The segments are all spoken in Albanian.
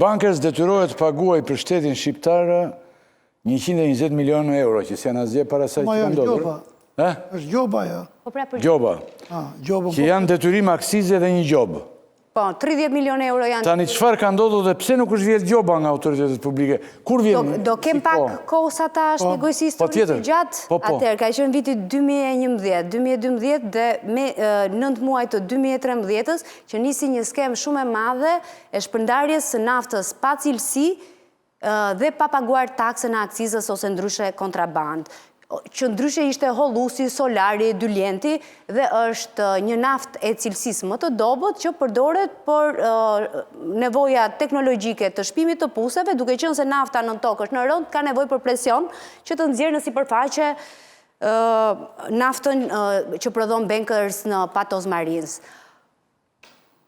bankers detyrohet të paguaj për shtetin shqiptarë 120 milionë euro, që s'janë asgjë para saj që ka ndodhur. Është gjoba, ja. Gjoba. Që janë detyrim aksize dhe një gjobë. Po, 30 milionë euro janë... Tani çfarë ka ndodhur dhe pse nuk është vjedh gjoba nga autoritetet publike? Kur vjen? Do kem pak kohë sa ta shpjegoj si histori të gjatë. Atëherë, ka qenë viti 2011, 2012 dhe me 9 muaj të 2013-ës që nisi një skem shumë e madhe e shpërndarjes së naftës pa cilësi dhe pa paguar taksën e akcizës ose ndryshe kontraband. Që ndryshe ishte hollusi, solari, dylienti dhe është një naft e cilësisë më të dobët që përdoret për nevoja teknologjike të shpimit të puseve, duke qenë se nafta në tokë është në rënd, ka nevojë për presion që të nxjerrë në sipërfaqe naftën që prodhon Bankers në Patos Marines.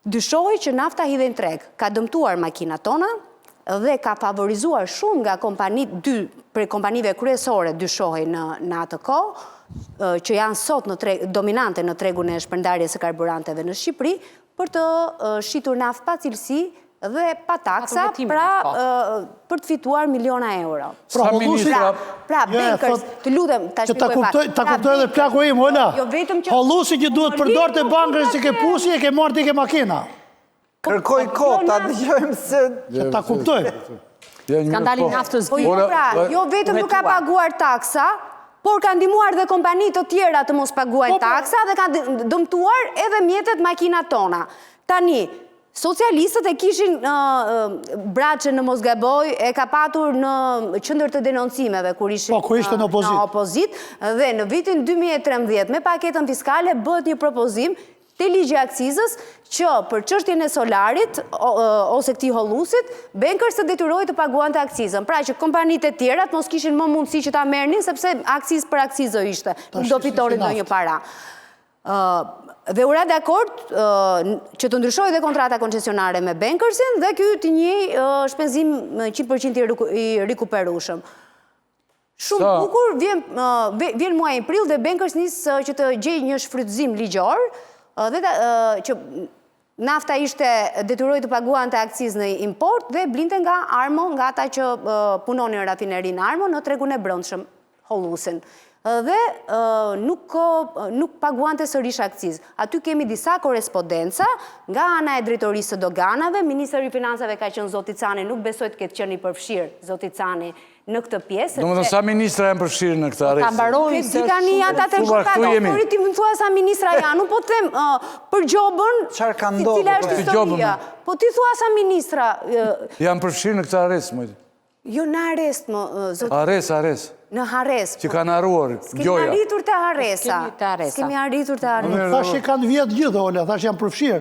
Dyshohet që nafta hidhen treg, ka dëmtuar makinat tona, dhe ka favorizuar shumë nga dy prej kompanive kryesore dyshohej në atë kohë, që janë sot dominante në tregun e shpërndarjes së karburanteve në Shqipëri, për të shitur naftë pa cilësi dhe pa taksa, pra për të fituar miliona euro. Pra, Bankers, të lutem, ta kuptoj edhe plaku im, Ola. Hollusi që duhet përdor të Bankers që ke pusi e ke marrë ti ke makina. Kërkoj kohë, ta dëgjojmë se... Ta kuptoj. Skandalin naftës gjithë. Jo vetëm nuk ka paguar taksa, por ka ndihmuar dhe kompani të tjera të mos paguajnë taksa dhe ka dëmtuar edhe mjetet makinat tona. Tani, socialistët e kishin Braçën në Mosgaboj, e ka patur në qendër të denoncimeve kur ishin në opozit, dhe në vitin 2013 me paketën fiskale bëhet një propozim të ligji akcizës që për çështjen e solarit ose këtij hollusit, Bankers të detyrohej të paguante akcizën. Pra që kompanitë e tjera mos kishin më mundësi që ta merrnin sepse akcizë për akcizë ishte, nuk do fitonin ndonjë para. Dhe u ra dakord që të ndryshojë dhe kontrata koncesionare me Bankersin dhe ky të një shpenzim 100% i rikuperueshëm. Shumë bukur vjen muaji prill dhe Bankers nis që të gjejë një shfrytëzim ligjor dhe që nafta ishte detyroi të paguante akcizë në import dhe blinte nga Armo, nga ata që punonin në rafinerinë Armo në tregun e brendshëm, hollusin. Dhe nuk paguante sërish akcizë. Aty kemi disa korespondenca nga ana e drejtorisë së doganave, Ministri i Financave ka qenë zoti Cani, nuk besoj të ketë qenë i përfshirë zoti Cani në këtë pjesë. Domethënë sa ministra janë përfshirë në këtë arrest? Ta mbaroj se tani ata të shkruajnë. Ti më thua sa ministra janë, po të them për gjobën. Çfarë ka ndodhur? Cila është historia? Po ti thua sa ministra janë përfshirë në këtë arrest, më. Jo në arrest, më zoti. Arrest. Në Hares. Që kanë harruar gjoja. S'kemi arritur të Haresa. S'kemi arritur të Haresa. Thash që kanë vjetë gjithë, Ola, thash janë përfshirë.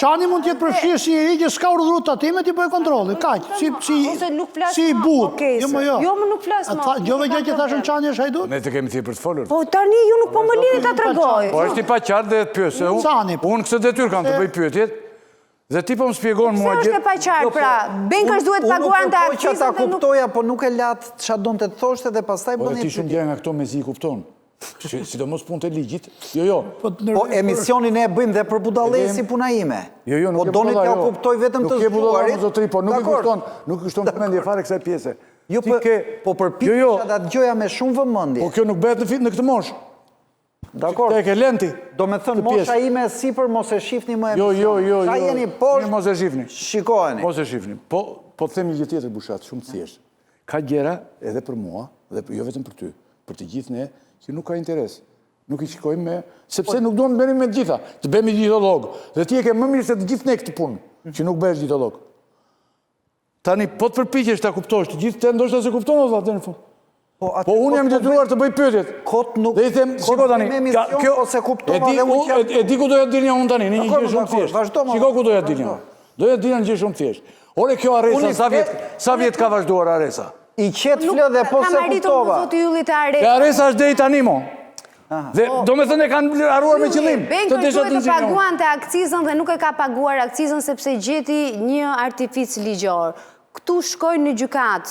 Qani mund t'jetë përfshirë si i që s'ka urdhëruar tatime t'i bëjë kontrolli. Kaq, si i but. Jo, më nuk flas më. Gjove gjë që thashën Qani është hajdur? Ne të kemi thirrur për të folur. Po tani ju nuk po më lini ta tregoj. Po është i paqartë dhe të pyesë. Unë këtë detyrë kam të bëj pyetjet. Dhe ti po më spjegon mua gjithë... Se është e paqartë, pra, Bankers duhet paguar në akcizën... Unë që ta kuptoja, po nuk e latë që donte të thoshte dhe pastaj bëni... Ti shumë gjë nga këto me zi kupton. Sidomos punë të ligjit. Jo. Po emisionin e bëjmë dhe për budallësi si puna ime. Jo, nuk e budallë. Po doni t'ja kuptoj vetëm të zgjuarit. Nuk i kushton përmendje fare kësaj pjese. Jo, po përpiqja ta dëgjoja me shumë vëmendje. Po kjo nuk bëhet në këtë moshë. Dakor. Tek e lenti. Do me thënë, mosha ime sipër mos e shifni më emision. Jo. Sa jeni poshtë, mos e shifni. Shikojeni. Mos e shifni. Po them një gjë tjetër Bushat, shumë thjesht. Ka gjëra edhe për mua, dhe jo vetëm për ty, për të gjithë ne, që nuk ka interes. Nuk i shikojmë me, sepse nuk duam të bënim me të gjitha, të bëhemi gjitholog. Dhe ti e ke më mirë se të gjithë ne këtë punë, që nuk bëhesh gjitholog. Tani, po të përpiqesh ta kuptosh, të gjithë te ndoshta se kupton valla deri në fund. Po unë jam detyruar të bëj pyetjet. Dhe i them, shiko tani, ose kuptova dhe unë që... E di ku doja të dilja unë tani, në një gjë shumë thjesht. Shiko ku doja të dilja. Doja të dilja në gjë shumë thjesht. Ore kjo Aresa, sa vjet ka vazhduar Aresa? I qetë flë dhe po se kuptova. E Aresa është deri tani mo. Dhe do me thënë e kanë harruar me qëllim. Bankers duhet të paguante akcizën dhe nuk e ka paguar akcizën sepse gjeti një artific ligjor. këtu shkojnë në gjykat,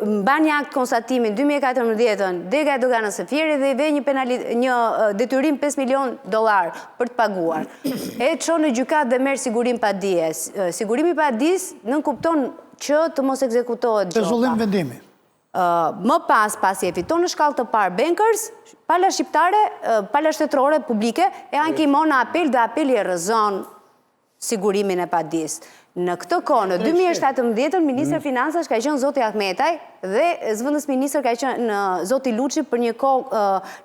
mban një akt konstatimin 2014-ën, dega e doganës së Fierit dhe i ve një detyrim $5 milion për të paguar. E çon në gjykat dhe merr sigurim pa dije. Sigurimi pa dijes nënkupton që të mos ekzekutohet gjoba. Pezullim vendimi. Më pasi e fiton në shkallë të parë Bankers, pala shqiptare, pala shtetërore publike e ankimon në apel dhe apeli e rrëzon sigurimin e padis. Në këtë kohë, në 2017, Ministri Financash ka qenë Zoti Ahmetaj dhe zëvendës ministër ka qenë Zoti Luçi, për një kohë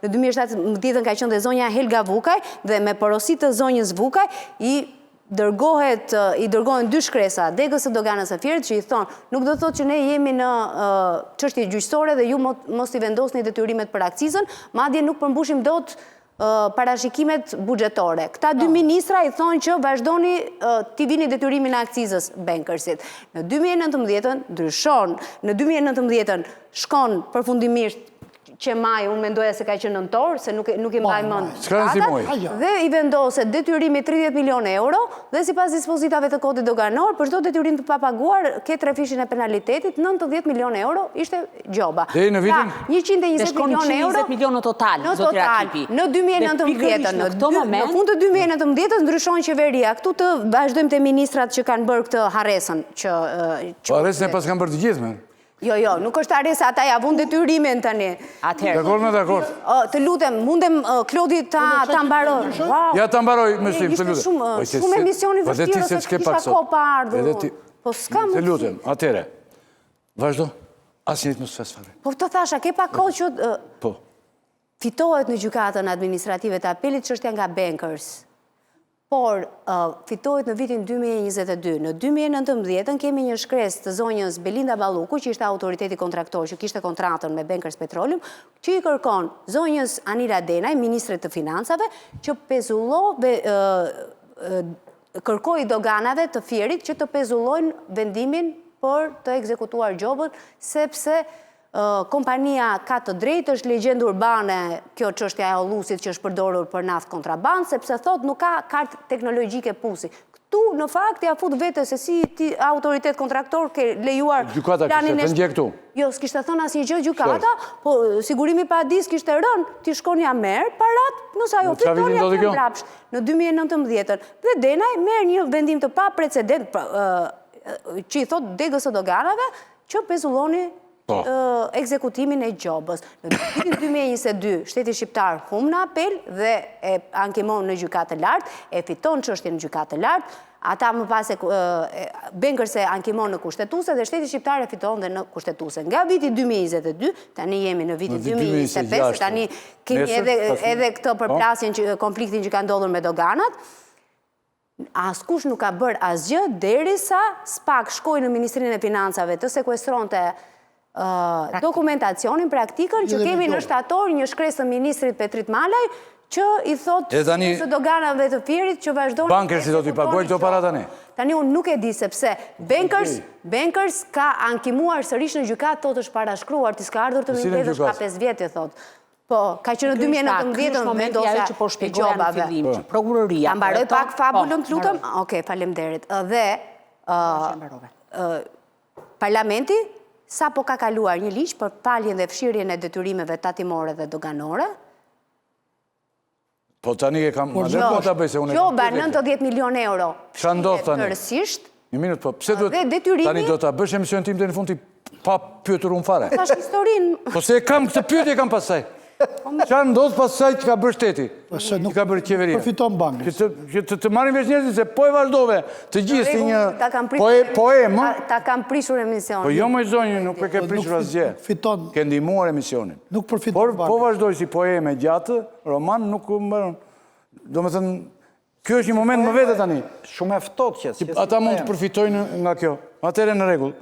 në 2017 ka qenë dhe zonja Helga Vukaj dhe me porosit të zonjës Vukaj i dërgohen 2 shkresa degës së doganës së Fierit që i thonë, nuk do të thotë që ne jemi në çështje gjyqësore dhe ju mos i vendosni detyrimet për akcizën, madje nuk përmbushim dot parashikimet buxhetore. Këta 2 ministra i thonë që vazhdoni t'i vini detyrimin e akcizës Bankersit. Në 2019 ndryshon, në 2019 shkon përfundimisht që maj, unë mendoja se ka qenë nëntor, se nuk i mbaj mend datat, dhe i vendoset detyrimi €30 milion dhe sipas dispozitave të kodit doganor, për çdo detyrim të papaguar, ke trefishin e penalitetit, €90 milion ishte gjoba. Dhe në vitin? 120 milion €120 milion në total, zoti Rakipi. Në 2019, në fund të 2019 ndryshon qeveria. Këtu të vazhdojmë te ministrat që kanë bërë këtë harresën që harresën e pas kanë bërë të gjithë, men. Jo, nuk është harresa, ata ja vun detyrimin tani. Dakord. Të lutem, mundem Klodi ta mbaroj. Ja ta mbaroj, mësim, të lutem. Shumë emisioni vështirë se kisha kohë pa ardhur. Po s'kam. Të lutem, atëre. Vazhdo. Asnjë mos fes fare. Po të thasha, ke pa kohë që po fitohet në gjykatën administrative të apelit çështja nga Bankers. Por fitohet në vitin 2022. Në 2019 kemi një shkresë të zonjës Belinda Balluku, që ishte autoriteti kontraktor, që kishte kontratën me Bankers Petroleum, që i kërkon zonjës Anila Denaj, ministre të financave, që kërkoi doganave të Fierit që të pezullojnë vendimin për të ekzekutuar gjobën, sepse kompania ka të drejtë, është legjendë urbane kjo çështja e hollusit që është përdorur për naftë kontraband, sepse thot nuk ka kartë teknologjike pusi. Këtu në fakt ja fut vetë se si ti autoritet kontraktor ke lejuar gjykata kishte të ndjek këtu. Jo, s'kishte thënë asnjë gjë gjykata, po sigurimi pa dis kishte rënë, ti shkonja merr parat, nëse ajo fitonja të mbrapsht në 2019. Dhe Denaj merr një vendim të pa precedent që i thot degës së doganave që pezulloni ekzekutimin e gjobës. Në vitin 2022, shteti shqiptar hum në apel dhe e ankimon në gjykatë të lartë, e fiton çështjen në gjykatë të lartë, ata më pas Bankers e ankimon në kushtetuese dhe shteti shqiptar e fiton dhe në kushtetuese. Nga viti 2022, tani jemi në vitin 2025, tani kemi edhe këtë përplasjen, konfliktin që ka ndodhur me doganat. Askush nuk ka bërë asgjë derisa SPAK shkoi në Ministrinë e Financave të sekuestronte dokumentacionin, praktikën, që kemi në shtator një shkresë të ministrit Petrit Malaj, që i thot së doganave të Fierit që vazhdojnë... Bankers i do t'i paguajnë këto para tani? Tani unë nuk e di sepse Bankers ka ankimuar sërish në gjykat, thot është parashkruar, ti s'ka ardhur të më është ka 5 vjetë, thot. Po, ka që në 2019 vendosja e gjobave. Ta mbaroj pak fabulën, të lutëm? Oke, faleminderit. Dhe parlamenti sa po ka kaluar një ligj për paljen dhe fshirjen e detyrimeve tatimore dhe doganore. Po tani e kam... Gjoba €90 milion. Qa ndodh tani? Tërësisht. Një minut, po pse tani do ta bësh emision tim dhe në fund ti pa pyetur unë fare? Tash historin. Po se kam këtë pyetje kam pasaj. Qa ndodh pasaj që ka bërë shteti? Që ka bërë qeveria? Përfiton bankës. Të marrin veç njerëzit se po e vazhdove të gjithë si një poemë. Ta kam prishur emisionin. Po jo më zonjë, nuk e ke prishur asgjë. Ke ndihmuar emisionin. Nuk përfiton bankës. Po vazhdoj si poemë gjatë, roman nuk mbaron. Do me thënë, kjo është një moment më vete tani. Shumë e ftohtë që... Ata mund të përfitojnë nga kjo. Atëre në rregull.